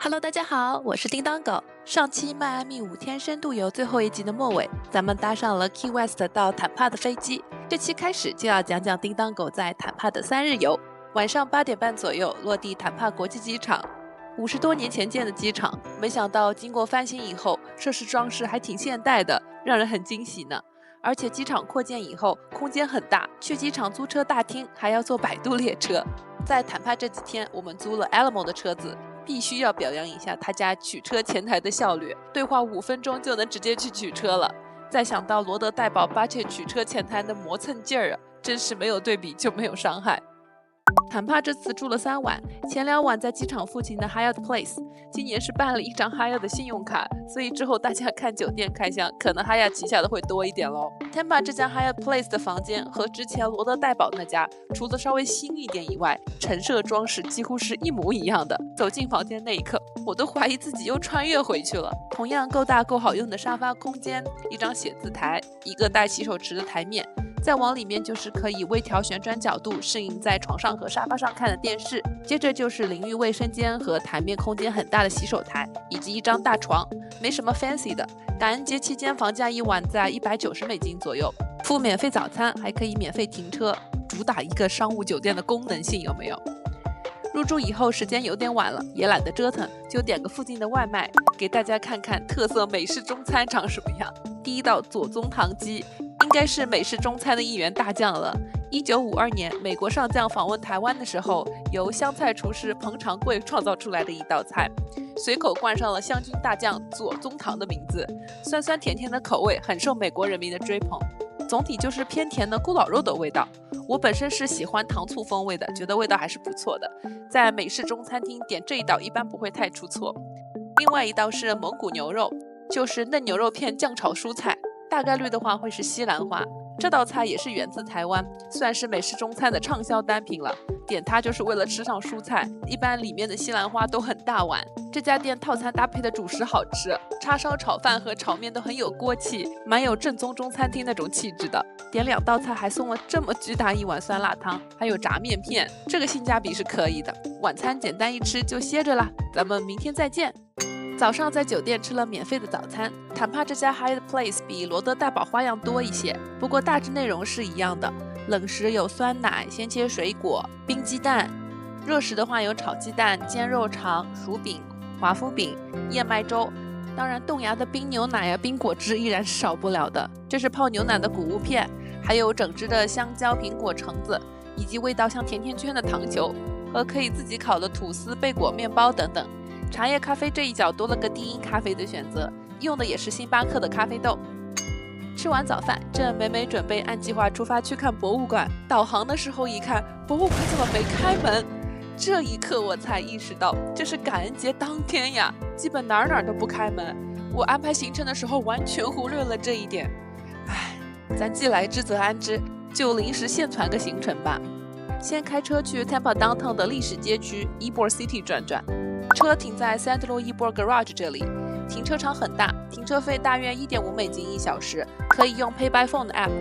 Hello，大家好，我是叮当狗。上期迈阿密5天深度游最后一集的末尾，咱们搭上了 Key West 到坦帕的飞机。这期开始就要讲讲叮当狗在坦帕的3日游。晚上8点半左右落地坦帕国际机场，50多年前建的机场，没想到经过翻新以后，设施装饰还挺现代的，让人很惊喜呢。而且机场扩建以后，空间很大，去机场租车大厅还要坐摆渡列车。在坦帕这几天，我们租了 Alamo 的车子。必须要表扬一下他家取车前台的效率，对话5分钟就能直接去取车了。再想到罗德代堡巴切取车前台的磨蹭劲儿啊，真是没有对比就没有伤害。坦帕这次住了3晚，前2晚在机场附近的 Hyatt Place， 今年是办了一张 Hyatt 的信用卡，所以之后大家看酒店开箱，可能 Hyatt 旗下的会多一点咯。Tampa 这家 Hyatt Place 的房间和之前罗德代堡那家除了稍微新一点以外，陈设装饰几乎是一模一样的。走进房间那一刻，我都怀疑自己又穿越回去了。同样够大够好用的沙发空间，一张写字台，一个带洗手池的台面。再往里面就是可以微调旋转角度适应在床上和沙发上看的电视，接着就是淋浴卫生间和台面空间很大的洗手台，以及一张大床，没什么 fancy 的。感恩节期间房价1晚在190美金左右，付免费早餐，还可以免费停车，主打一个商务酒店的功能性，有没有？入住以后时间有点晚了，也懒得折腾，就点个附近的外卖，给大家看看特色美式中餐长什么样。第一道左宗棠鸡，应该是美式中餐的一员大将了。1952年，美国上将访问台湾的时候，由湘菜厨师彭长贵创造出来的一道菜，随口冠上了湘军大将左宗棠的名字。酸酸甜甜的口味很受美国人民的追捧，总体就是偏甜的咕老肉的味道。我本身是喜欢糖醋风味的，觉得味道还是不错的。在美式中餐厅点这一道一般不会太出错。另外一道是蒙古牛肉，就是嫩牛肉片酱炒蔬菜，大概率的话会是西兰花。这道菜也是源自台湾，算是美式中餐的畅销单品了。点它就是为了吃上蔬菜，一般里面的西兰花都很大碗。这家店套餐搭配的主食好吃，叉烧炒饭和炒面都很有锅气，蛮有正宗中餐厅那种气质的。点2道菜还送了这么巨大一碗酸辣汤，还有炸面片，这个性价比是可以的。晚餐简单一吃就歇着啦，咱们明天再见。早上在酒店吃了免费的早餐，坦帕这家 Hyatt Place 比罗德代堡花样多一些，不过大致内容是一样的。冷食有酸奶、鲜切水果、冰鸡蛋；热食的话有炒鸡蛋、煎肉肠、薯饼、华夫饼、燕麦粥。当然冻芽的冰牛奶啊、冰果汁依然是少不了的。这是泡牛奶的谷物片，还有整只的香蕉、苹果、橙子，以及味道像甜甜圈的糖球，和可以自己烤的吐司、贝果、面包等等。茶叶咖啡这一角多了个低因咖啡的选择，用的也是星巴克的咖啡豆。吃完早饭，正美美准备按计划出发去看博物馆，导航的时候一看，博物馆怎么没开门？这一刻我才意识到，这是感恩节当天呀，基本哪儿都不开门。我安排行程的时候完全忽略了这一点。唉，咱既来之则安之，就临时现传个行程吧。先开车去 Tampa Downtown 的历史街区 Ybor City 转转。车停在 St. Louis Ybor Garage 这里，停车场很大，停车费大约1.5美金1小时，可以用 Pay by Phone 的 App。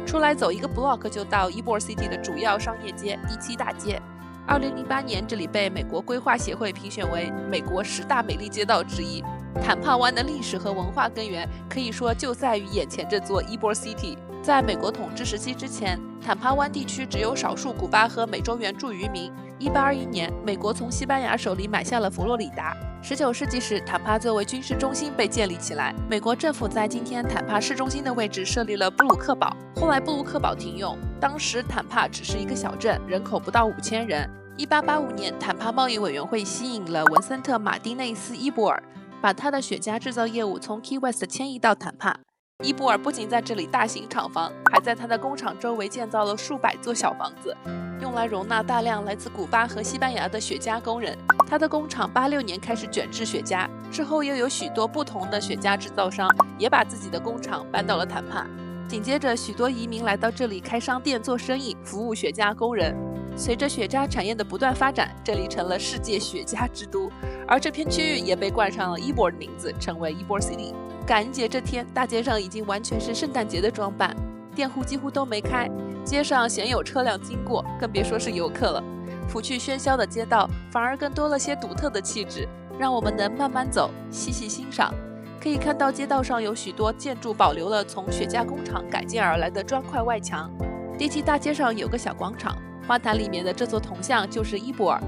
出来走一个 block 就到 Ybor City 的主要商业街第7大街。2008年，这里被美国规划协会评选为美国10大美丽街道之一。坦帕湾的历史和文化根源可以说就在于眼前这座 Ybor City。在美国统治时期之前，坦帕湾地区只有少数古巴和美洲原住渔民。1821年，美国从西班牙手里买下了佛罗里达。19世纪时，坦帕作为军事中心被建立起来。美国政府在今天坦帕市中心的位置设立了布鲁克堡，后来布鲁克堡停用。当时坦帕只是一个小镇，人口不到5000人。1885年，坦帕贸易委员会吸引了文森特·马丁内斯·伊博尔，把他的雪茄制造业务从 Key West 迁移到坦帕。伊博尔不仅在这里大型厂房，还在他的工厂周围建造了数百座小房子，用来容纳大量来自古巴和西班牙的雪茄工人。他的工厂86年开始卷制雪茄，之后又有许多不同的雪茄制造商也把自己的工厂搬到了坦帕。紧接着，许多移民来到这里开商店做生意，服务雪茄工人。随着雪茄产业的不断发展，这里成了世界雪茄之都，而这片区域也被冠上了 Ybor 的名字，成为 Ybor City。感恩节这天，大街上已经完全是圣诞节的装扮，店户几乎都没开，街上鲜有车辆经过，更别说是游客了。拂去喧嚣的街道，反而更多了些独特的气质，让我们能慢慢走，细细欣赏。可以看到街道上有许多建筑保留了从雪茄工厂改建而来的砖块外墙。第七大街上有个小广场，花坛里面的这座铜像就是伊泊尔，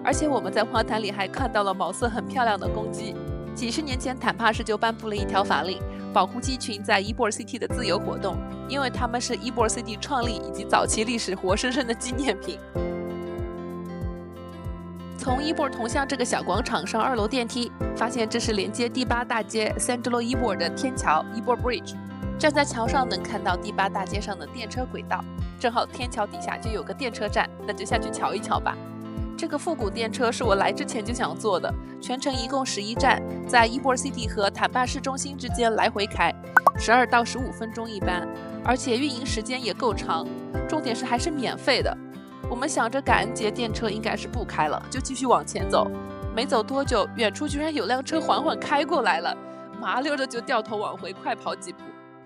而且我们在花坛里还看到了毛色很漂亮的公鸡。几十年前，坦帕市就颁布了一条法令，保护鸡群在伊泊尔 City 的自由活动，因为它们是伊泊尔 City 创立以及早期历史活生生的纪念品。从伊泊尔铜像这个小广场上2楼电梯，发现这是连接第8大街 Central 伊泊尔的天桥 Ybor Bridge。站在桥上能看到第8大街上的电车轨道，正好天桥底下就有个电车站，那就下去瞧一瞧吧。这个复古电车是我来之前就想坐的，全程一共11站，在伊泊尔 City 和坦帕市中心之间来回开，12到15分钟一班，而且运营时间也够长，重点是还是免费的。我们想着感恩节电车应该是不开了，就继续往前走。没走多久，远处居然有辆车缓缓开过来了，麻溜的就掉头往回快跑几步，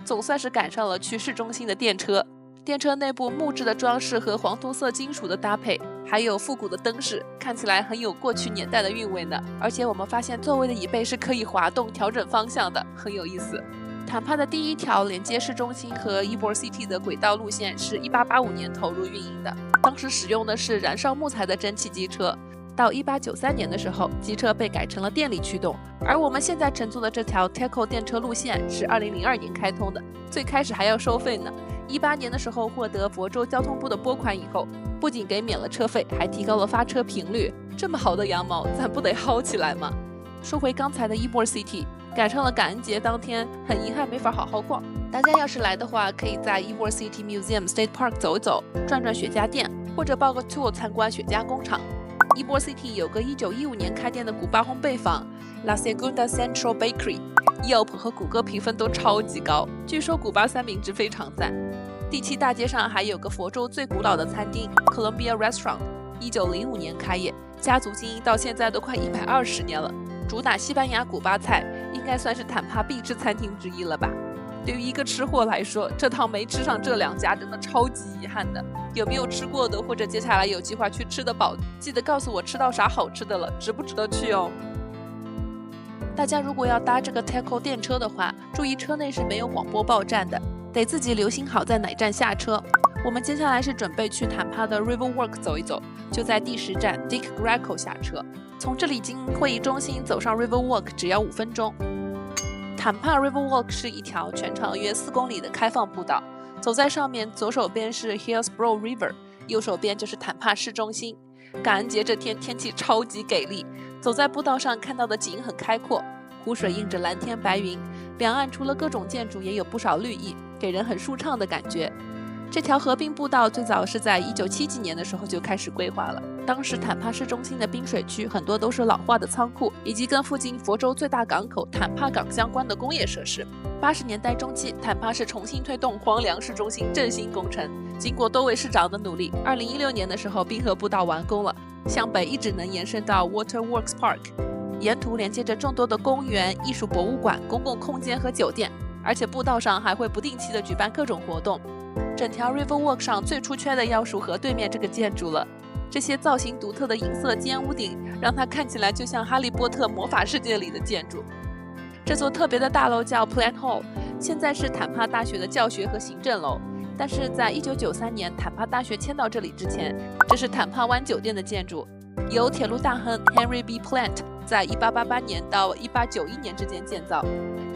总算是赶上了去市中心的电车。电车内部木质的装饰和黄铜色金属的搭配，还有复古的灯饰，看起来很有过去年代的韵味呢。而且我们发现座位的椅背是可以滑动调整方向的，很有意思。坦帕的第1条连接市中心和伊泊尔 City 的轨道路线是1885年投入运营的，当时使用的是燃烧木材的蒸汽机车。到1893年的时候，机车被改成了电力驱动，而我们现在乘坐的这条 TECO 电车路线是2002年开通的，最开始还要收费呢。18年的时候获得佛州交通部的拨款以后，不仅给免了车费，还提高了发车频率。这么好的羊毛，咱不得薅起来吗？说回刚才的伊泊尔 City， 赶上了感恩节当天，很遗憾没法好好逛。大家要是来的话，可以在伊泊尔 City Museum State Park 走走，转转雪茄店，或者报个 tour 参观雪茄工厂。伊泊尔 City 有个1915年开店的古巴烘焙坊 La Segunda Central Bakery， Yelp 和谷歌评分都超级高，据说古巴三明治非常赞。第7大街上还有个佛州最古老的餐厅 Columbia Restaurant， 1905年开业，家族经营到现在都快120年了，主打西班牙古巴菜，应该算是坦帕必吃餐厅之一了吧。对于一个吃货来说，这趟没吃上这2家真的超级遗憾的。有没有吃过的，或者接下来有计划去吃的宝，记得告诉我吃到啥好吃的了，值不值得去哦。大家如果要搭这个 TECO 电车的话，注意车内是没有广播报站的，得自己留心好在哪站下车。我们接下来是准备去坦帕的 Riverwalk 走一走，就在第10站 Dick Greco 下车，从这里经会议中心走上 Riverwalk 只要5分钟。坦帕 Riverwalk 是一条全长约4公里的开放步道，走在上面，左手边是 Hillsborough River， 右手边就是坦帕市中心。感恩节这天天气超级给力，走在步道上看到的景很开阔，湖水映着蓝天白云，两岸除了各种建筑也有不少绿意，给人很舒畅的感觉。这条河滨步道最早是在1970几年的时候就开始规划了，当时坦帕市中心的滨水区很多都是老化的仓库，以及跟附近佛州最大港口坦帕港相关的工业设施。80年代中期，坦帕市重新推动荒凉市中心振兴工程，经过多位市长的努力，2016年的时候滨河步道完工了，向北一直能延伸到 Waterworks Park， 沿途连接着众多的公园、艺术博物馆、公共空间和酒店，而且步道上还会不定期的举办各种活动。整条 Riverwalk 上最出圈的要数河对面这个建筑了，这些造型独特的银色尖屋顶让它看起来就像哈利波特魔法世界里的建筑。这座特别的大楼叫 Plant Hall， 现在是坦帕大学的教学和行政楼，但是在1993年坦帕大学迁到这里之前，这是坦帕湾酒店的建筑，由铁路大亨 Henry B. Plant 在1888年到1891年之间建造。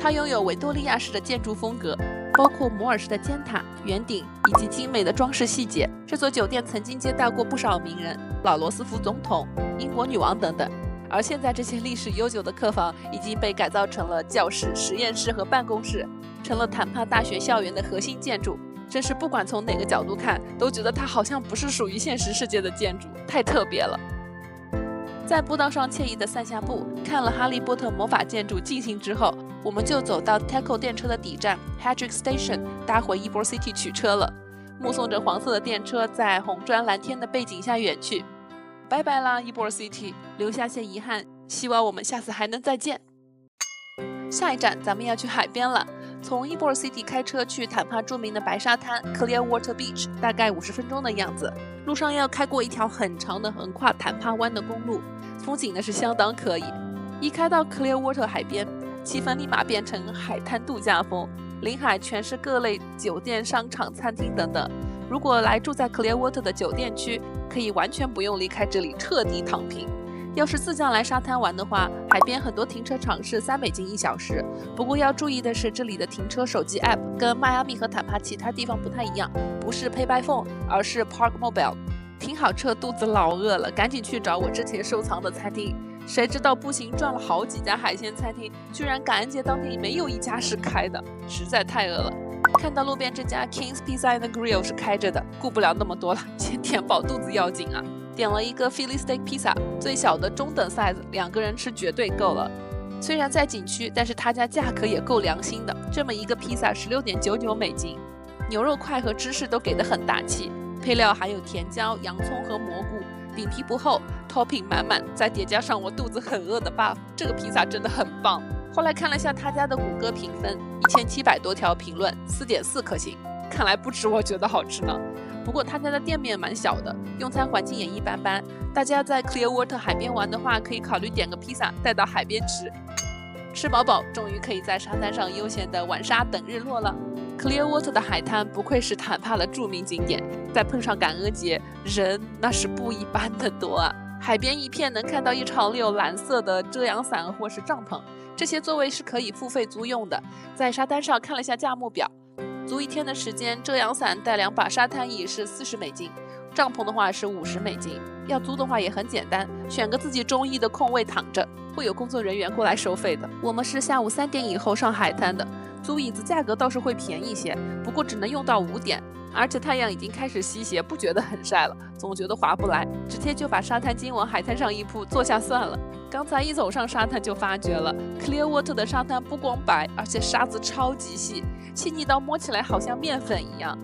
它拥有维多利亚式的建筑风格，包括摩尔式的尖塔、圆顶以及精美的装饰细节。这座酒店曾经接待过不少名人，老罗斯福总统、英国女王等等。而现在这些历史悠久的客房已经被改造成了教室、实验室和办公室，成了坦帕大学校园的核心建筑。真是不管从哪个角度看，都觉得它好像不是属于现实世界的建筑，太特别了。在步道上惬意地散下步，看了哈利波特魔法建筑尽兴之后，我们就走到 TECO 电车的底站 Hedrick Station， 搭回Ybor City 取车了。目送着黄色的电车在红砖蓝天的背景下远去，拜拜啦 Ybor City， 留下些遗憾，希望我们下次还能再见。下一站咱们要去海边了，从 Ybor City 开车去坦帕著名的白沙滩 Clearwater Beach， 大概50分钟的样子。路上要开过一条很长的横跨坦帕湾的公路，风景呢是相当可以。一开到 Clearwater 海边，气氛立马变成海滩度假风，临海全是各类酒店、商场、餐厅等等。如果来住在 Clearwater 的酒店区，可以完全不用离开这里，彻底躺平。要是自驾来沙滩玩的话，海边很多停车场是3美金1小时。不过要注意的是，这里的停车手机 App 跟迈阿密和坦帕其他地方不太一样，不是 Pay by Phone， 而是 Park Mobile。停好车，肚子老饿了，赶紧去找我之前收藏的餐厅。谁知道步行转了好几家海鲜餐厅，居然感恩节当天没有一家是开的，实在太饿了。看到路边这家 King's Pizza and Grill 是开着的，顾不了那么多了，先填饱肚子要紧啊。点了一个 Philly Steak Pizza， 最小的中等 size， 2个人吃绝对够了。虽然在景区，但是他家价格也够良心的，这么一个披萨16.99美金，牛肉块和芝士都给得很大气，配料还有甜椒、洋葱和蘑菇，饼皮不厚 ，topping 满满，再叠加上我肚子很饿的 buff， 这个披萨真的很棒。后来看了下他家的谷歌评分，1700多条评论，4.4颗星，看来不止我觉得好吃呢。不过他家的店面蛮小的，用餐环境也一般般。大家在 Clearwater 海边玩的话，可以考虑点个披萨带到海边吃。吃饱饱，终于可以在沙滩上悠闲的玩沙等日落了。Clearwater 的海滩不愧是坦帕的著名景点，再碰上感恩节，人那是不一般的多啊！海边一片能看到一长溜蓝色的遮阳伞或是帐篷，这些座位是可以付费租用的。在沙滩上看了下价目表，租1天的时间，遮阳伞带2把沙滩椅是40美金，帐篷的话是50美金。要租的话也很简单，选个自己中意的空位躺着，会有工作人员过来收费的。我们是下午3点以后上海滩的，租椅子价格倒是会便宜些，不过只能用到5点，而且太阳已经开始西斜，不觉得很晒了，总觉得划不来，直接就把沙滩巾往海滩上一铺，坐下算了。刚才一走上沙滩就发觉了 Clearwater 的沙滩不光白，而且沙子超级细，细腻到摸起来好像面粉一样。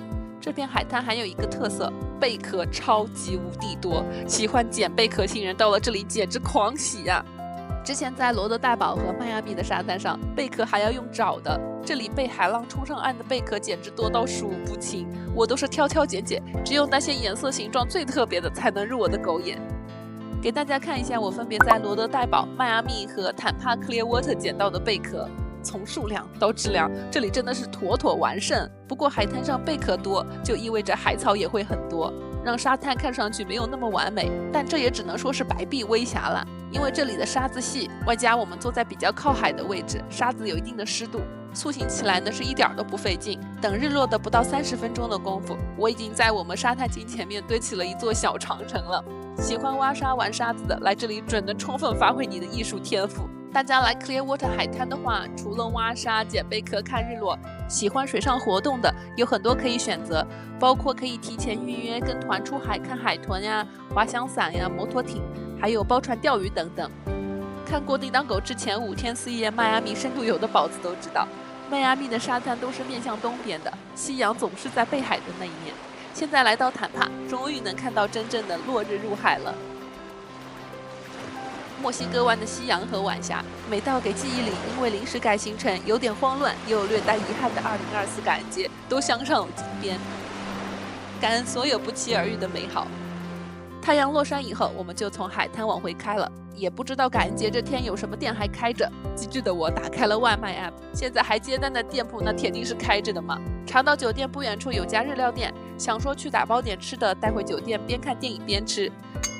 这片海滩还有一个特色，贝壳超级无敌多，喜欢捡贝壳新人到了这里简直狂喜啊！之前在罗德代堡和迈阿密的沙滩上，贝壳还要用找的，这里被海浪冲上岸的贝壳简直多到数不清，我都是挑挑拣拣，只有那些颜色形状最特别的才能入我的狗眼。给大家看一下我分别在罗德代堡、迈阿密和坦帕 Clearwater 捡到的贝壳，从数量到质量，这里真的是妥妥完胜。不过海滩上贝壳多，就意味着海草也会很多，让沙滩看上去没有那么完美，但这也只能说是白璧微瑕了。因为这里的沙子细，外加我们坐在比较靠海的位置，沙子有一定的湿度，塑形起来呢是一点都不费劲。等日落的不到30分钟的功夫，我已经在我们沙滩巾前面堆起了一座小长城了。喜欢挖沙玩沙子的，来这里准能充分发挥你的艺术天赋。大家来 Clearwater 海滩的话，除了挖沙、捡贝壳、看日落，喜欢水上活动的有很多可以选择，包括可以提前预约跟团出海看海豚呀、滑翔伞呀、摩托艇，还有包船钓鱼等等。看过叮当狗之前5天4夜迈阿密深度游的宝子都知道，迈阿密的沙滩都是面向东边的，夕阳总是在背海的那一面。现在来到坦帕，终于能看到真正的落日入海了。墨西哥湾的夕阳和晚霞，美到给记忆里因为临时改行程有点慌乱又略带遗憾的2024感恩节都镶上了金边。感恩所有不期而遇的美好。太阳落山以后，我们就从海滩往回开了。也不知道感恩节这天有什么店还开着。机智的我打开了外卖 app， 现在还接单的店铺那铁定是开着的嘛。查到酒店不远处有家日料店，想说去打包点吃的带回酒店，边看电影边吃。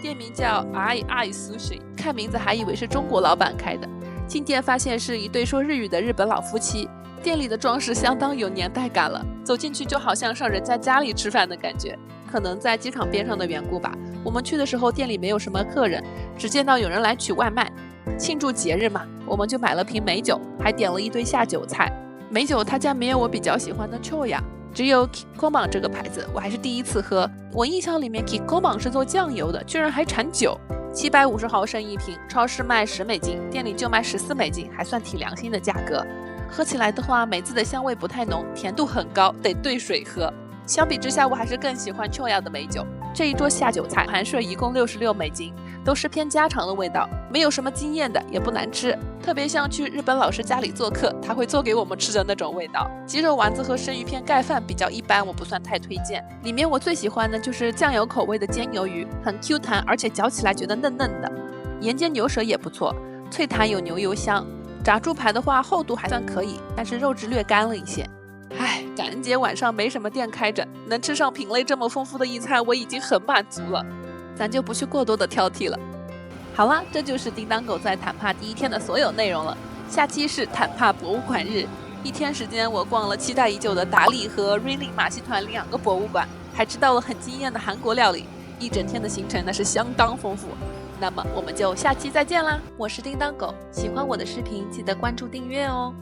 店名叫 I Sushi， 看名字还以为是中国老板开的。进店发现是一对说日语的日本老夫妻，店里的装饰相当有年代感了，走进去就好像上人家家里吃饭的感觉。可能在机场边上的缘故吧，我们去的时候店里没有什么客人，只见到有人来取外卖。庆祝节日嘛，我们就买了瓶美酒，还点了一堆下酒菜。美酒他家没有我比较喜欢的 Choya， 只有 Kikkoman 这个牌子，我还是第一次喝。我印象里面 Kikkoman 是做酱油的，居然还产酒，750毫升一瓶，超市卖10美金，店里就卖14美金，还算挺良心的价格。喝起来的话，梅子的香味不太浓，甜度很高，得兑水喝。相比之下，我还是更喜欢Choya的美酒。这一桌下酒菜含税一共$66，都是偏家常的味道，没有什么惊艳的，也不难吃，特别像去日本老师家里做客，他会做给我们吃的那种味道。鸡肉丸子和生鱼片盖饭比较一般，我不算太推荐。里面我最喜欢的就是酱油口味的煎鱿鱼，很 Q 弹，而且嚼起来觉得嫩嫩的。盐煎牛舌也不错，脆弹有牛油香。炸猪排的话厚度还算可以，但是肉质略干了一些。感恩节晚上没什么店开着，能吃上品类这么丰富的一餐，我已经很满足了。咱就不去过多的挑剔了。好啦，这就是叮当狗在坦帕第一天的所有内容了。下期是坦帕博物馆日，一天时间我逛了期待已久的达利和瑞令马戏团2个博物馆，还吃到了很惊艳的韩国料理，一整天的行程那是相当丰富。那么我们就下期再见啦！我是叮当狗，喜欢我的视频记得关注订阅哦。